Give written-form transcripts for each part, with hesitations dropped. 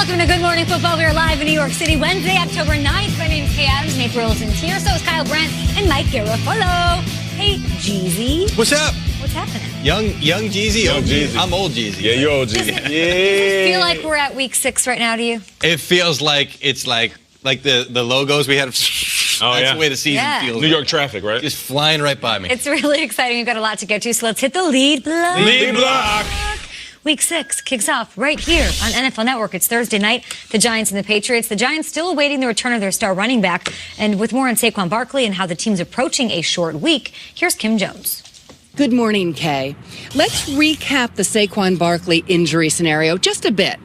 Welcome to Good Morning Football. We are live in New York City, Wednesday, October 9th. My name is Kay Adams. Nate Burleson's here. So is Kyle Brandt and Mike Garafolo. Hey, Jeezy. What's up? What's happening? Young Jeezy? Young Jeezy. I'm old Jeezy. Yeah, you're old Jeezy. Does it feel like we're at week 6 right now to you? It feels like it's like the logos we had. That's the way the season feels. New York traffic, right? Just flying right by me. It's really exciting. We've got a lot to get to, so let's hit the lead block. Lead block. Week 6 kicks off right here on NFL Network. It's Thursday night. The Giants and the Patriots. The Giants still awaiting the return of their star running back. And with more on Saquon Barkley and how the team's approaching a short week, here's Kim Jones. Good morning, Kay. Let's recap the Saquon Barkley injury scenario just a bit.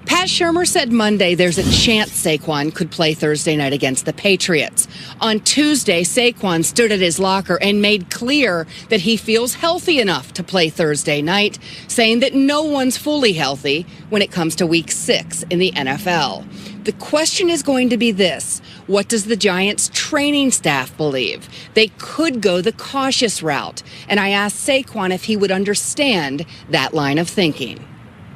Pat Shurmur said Monday there's a chance Saquon could play Thursday night against the Patriots. On Tuesday, Saquon stood at his locker and made clear that he feels healthy enough to play Thursday night, saying that no one's fully healthy when it comes to week 6 in the NFL. The question is going to be this: what does the Giants training staff believe? They could go the cautious route, and I asked Saquon if he would understand that line of thinking.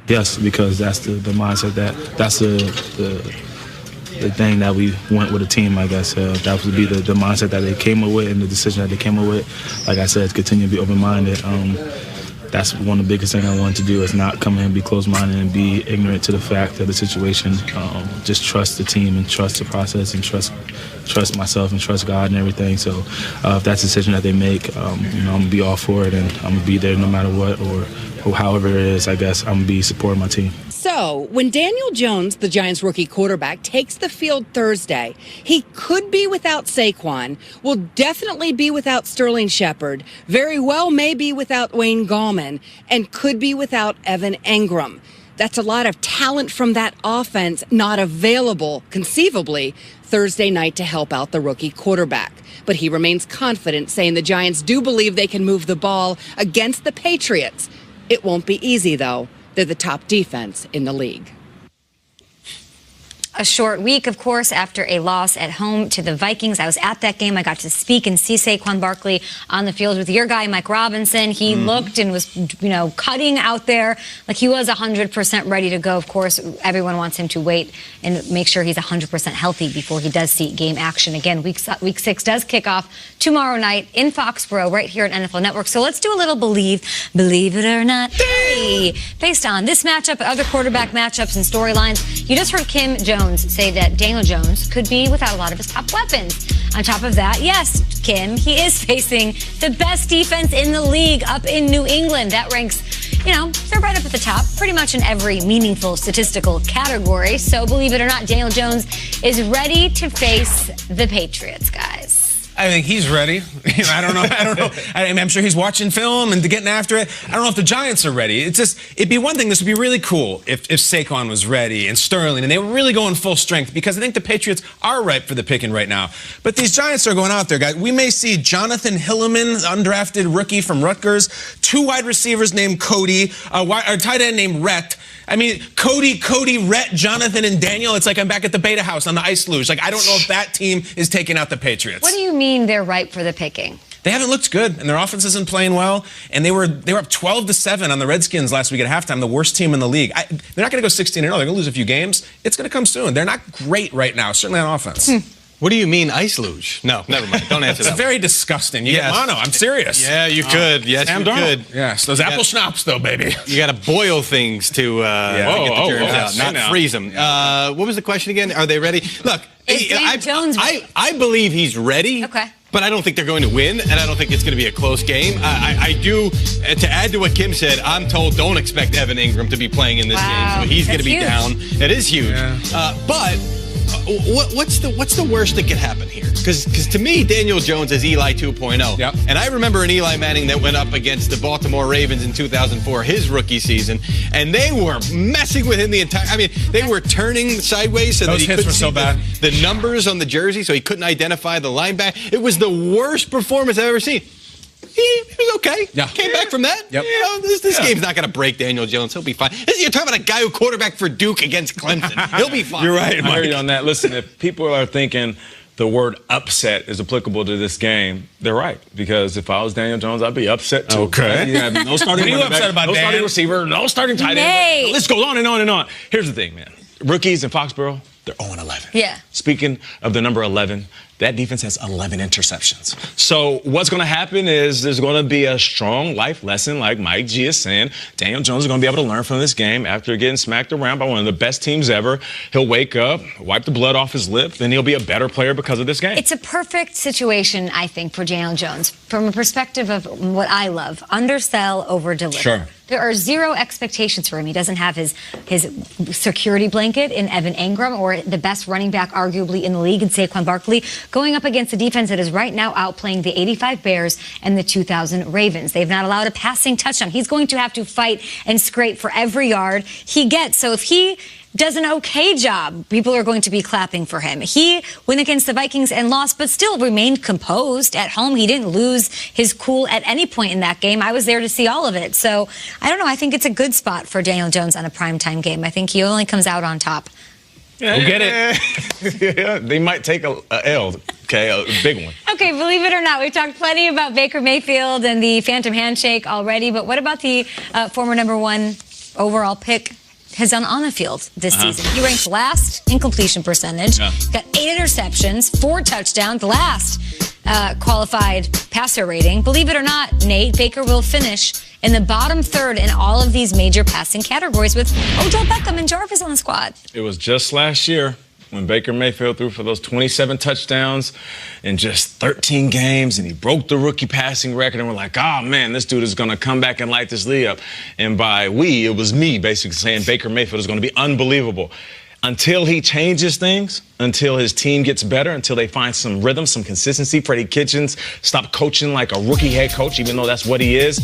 Yes, because that's the mindset that's the thing that we went with the team, I guess. That would be the mindset that they came up with and the decision that they came up with. Like I said, continue to be open-minded. That's one of the biggest things I wanted to do, is not come in and be closed-minded and be ignorant to the fact of the situation. Just trust the team and trust the process and trust myself and trust God and everything. So if that's the decision that they make, I'm going to be all for it, and I'm going to be there no matter what, or however it is. I guess I'm going to be supporting my team. So, when Daniel Jones, the Giants' rookie quarterback, takes the field Thursday, he could be without Saquon, will definitely be without Sterling Shepard, very well may be without Wayne Gallman, and could be without Evan Engram. That's a lot of talent from that offense not available, conceivably, Thursday night to help out the rookie quarterback. But he remains confident, saying the Giants do believe they can move the ball against the Patriots. It won't be easy, though. They're the top defense in the league. A short week, of course, after a loss at home to the Vikings. I was at that game. I got to speak and see Saquon Barkley on the field with your guy, Mike Robinson. He looked and was, cutting out there like he was 100% ready to go. Of course, everyone wants him to wait and make sure he's 100% healthy before he does see game action. Again, week 6 does kick off tomorrow night in Foxborough right here at NFL Network. So let's do a little believe it or not. Hey, based on this matchup and other quarterback matchups and storylines, you just heard Kim Jones say that Daniel Jones could be without a lot of his top weapons. On top of that, yes, Kim, he is facing the best defense in the league up in New England. That ranks, they're right up at the top, pretty much in every meaningful statistical category. So believe it or not, Daniel Jones is ready to face the Patriots, guys. I think he's ready. I don't know. I'm sure he's watching film and getting after it. I don't know if the Giants are ready. It'd be one thing. This would be really cool if Saquon was ready and Sterling and they were really going full strength, because I think the Patriots are ripe for the picking right now. But these Giants are going out there, guys. We may see Jonathan Hilliman, undrafted rookie from Rutgers, 2 wide receivers named Cody, a tight end named Rhett. I mean, Cody, Rhett, Jonathan, and Daniel. It's like I'm back at the Beta House on the ice luge. Like, I don't know if that team is taking out the Patriots. What do you mean they're ripe for the picking? They haven't looked good, and their offense isn't playing well. And they were up 12-7 on the Redskins last week at halftime, the worst team in the league. They're not going to go 16-0. They're going to lose a few games. It's going to come soon. They're not great right now, certainly on offense. What do you mean, ice luge? No, never mind. Don't answer that. It's very disgusting. You get mono. I'm serious. Yeah, you could. Yes, Sam you Darnold. could. Yes, those apple schnapps, though, baby. You got to boil things to get the germs out, not freeze them. What was the question again? Are they ready? Look, Jones ready? I believe he's ready. Okay. But I don't think they're going to win, and I don't think it's going to be a close game. I do, to add to what Kim said, I'm told don't expect Evan Engram to be playing in this game, so he's going to be down. It is huge. Yeah. But what's the worst that could happen here? Because to me, Daniel Jones is Eli 2.0. Yep. And I remember an Eli Manning that went up against the Baltimore Ravens in 2004, his rookie season, and they were messing with him the entire. I mean, they were turning sideways so that he couldn't see the numbers on the jersey, so he couldn't identify the linebacker. It was the worst performance I've ever seen. He was okay. Yeah. Came back from that. Yep. This game's not going to break Daniel Jones. He'll be fine. You're talking about a guy who quarterbacked for Duke against Clemson. He'll be fine. You're right, Mike. I hear you on that. Listen, if people are thinking the word upset is applicable to this game, they're right. Because if I was Daniel Jones, I'd be upset too. Okay. Yeah, no starting What are you upset about, no Dan? starting receiver, no starting tight end. The list goes on and on and on. Here's the thing, man. rookies in Foxborough, they're 0-11. Yeah. Speaking of the number 11, that defense has 11 interceptions. So what's going to happen is there's going to be a strong life lesson, like Mike G is saying. Daniel Jones is going to be able to learn from this game after getting smacked around by one of the best teams ever. He'll wake up, wipe the blood off his lip, then he'll be a better player because of this game. It's a perfect situation, I think, for Daniel Jones from a perspective of what I love: undersell, over deliver. Sure. There are zero expectations for him. He doesn't have his security blanket in Evan Engram or the best running back arguably in the league in Saquon Barkley, going up against a defense that is right now outplaying the 85 Bears and the 2000 Ravens. They've not allowed a passing touchdown. He's going to have to fight and scrape for every yard he gets. So if he does an okay job, people are going to be clapping for him. He went against the Vikings and lost, but still remained composed at home. He didn't lose his cool at any point in that game. I was there to see all of it. So I don't know. I think it's a good spot for Daniel Jones on a primetime game. I think he only comes out on top. We'll get it. Yeah, they might take a L, okay, a big one. Okay, believe it or not, we've talked plenty about Baker Mayfield and the phantom handshake already, but what about the former #1 overall pick has done on the field this season? He ranked last in completion percentage, got 8 interceptions, 4 touchdowns, last qualified passer rating. Believe it or not, Nate, Baker will finish in the bottom third in all of these major passing categories with Odell Beckham and Jarvis on the squad. It was just last year when Baker Mayfield threw for those 27 touchdowns in just 13 games, and he broke the rookie passing record, and we're like, oh, man, this dude is going to come back and light this league up. And by we, it was me basically saying Baker Mayfield is going to be unbelievable. Until he changes things, until his team gets better, until they find some rhythm, some consistency, Freddie Kitchens stop coaching like a rookie head coach, even though that's what he is,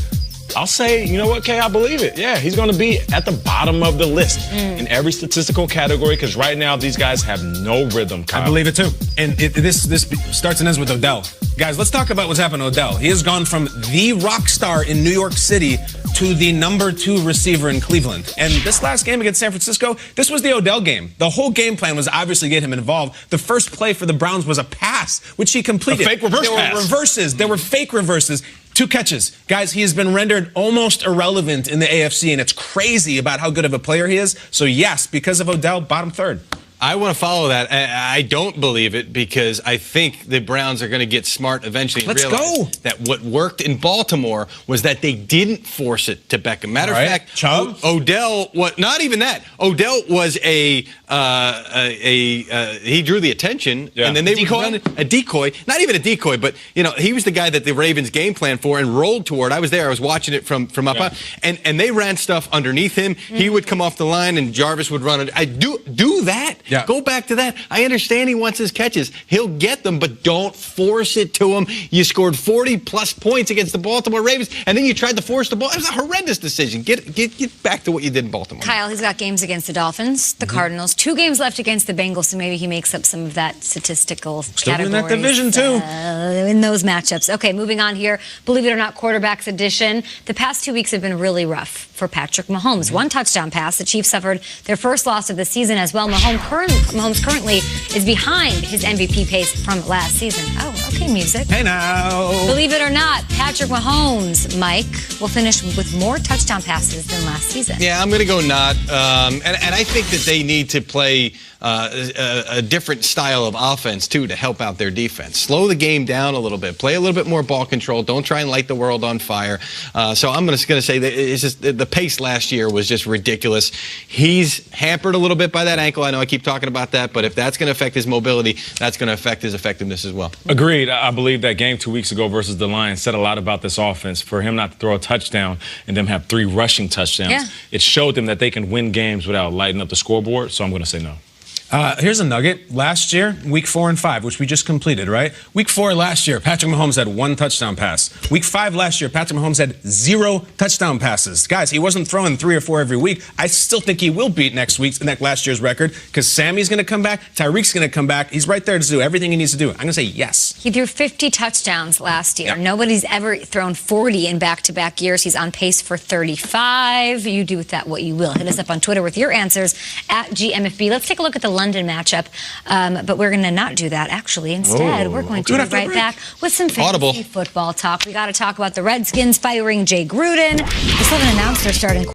I'll say, you know what, Kay, I believe it. Yeah, he's going to be at the bottom of the list in every statistical category because right now these guys have no rhythm, Kyle. I believe it, too. And this starts and ends with Odell. Guys, let's talk about what's happened to Odell. He has gone from the rock star in New York City to the #2 receiver in Cleveland. And this last game against San Francisco, this was the Odell game. The whole game plan was obviously get him involved. The first play for the Browns was a pass, which he completed. A fake reverse pass. There were reverses. There were fake reverses. 2 catches. Guys, he has been rendered almost irrelevant in the AFC, and it's crazy about how good of a player he is. So, yes, because of Odell, bottom third. I want to follow that. I don't believe it because I think the Browns are going to get smart eventually and realize that what worked in Baltimore was that they didn't force it to Beckham. Matter of fact, Odell, not even that. Odell was he drew the attention, and then they would run a decoy. Not even a decoy, but he was the guy that the Ravens game plan for and rolled toward. I was there. I was watching it from up high, and they ran stuff underneath him. He would come off the line, and Jarvis would run it. I do that. Yeah. Go back to that. I understand he wants his catches. He'll get them, but don't force it to him. You scored 40-plus points against the Baltimore Ravens, and then you tried to force the ball. It was a horrendous decision. Get back to what you did in Baltimore. Kyle, he's got games against the Dolphins, the Cardinals, 2 games left against the Bengals, so maybe he makes up some of that statistical categories. In that division, too. In those matchups. Okay, moving on here. Believe it or not, quarterbacks edition. The past 2 weeks have been really rough for Patrick Mahomes. 1 touchdown pass. The Chiefs suffered their first loss of the season as well. Mahomes currently is behind his MVP pace from last season. Oh, okay, music. Hey now. Believe it or not, Patrick Mahomes, Mike, will finish with more touchdown passes than last season. Yeah, I'm going to go not. And I think that they need to play a different style of offense, too, to help out their defense. Slow the game down a little bit. Play a little bit more ball control. Don't try and light the world on fire. So I'm just going to say that it's just the pace last year was just ridiculous. He's hampered a little bit by that ankle. I know I keep talking about that, but if that's going to affect his mobility, that's going to affect his effectiveness as well. Agreed. I believe that game 2 weeks ago versus the Lions said a lot about this offense. For him not to throw a touchdown and them have 3 rushing touchdowns, it showed them that they can win games without lighting up the scoreboard, so I'm going to say no. Here's a nugget. Last year, week 4 and 5, which we just completed, right? Week 4 last year, Patrick Mahomes had 1 touchdown pass. Week 5 last year, Patrick Mahomes had 0 touchdown passes. Guys, he wasn't throwing 3 or 4 every week. I still think he will beat last year's record because Sammy's going to come back. Tyreek's going to come back. He's right there to do everything he needs to do. I'm going to say yes. He threw 50 touchdowns last year. Yep. Nobody's ever thrown 40 in back-to-back years. He's on pace for 35. You do with that what you will. Hit us up on Twitter with your answers at GMFB. Let's take a look at the London matchup, but we're going to not do that, actually. Instead, we're going to be right back with some fantasy football talk. We got to talk about the Redskins firing Jay Gruden. They still haven't announced they're starting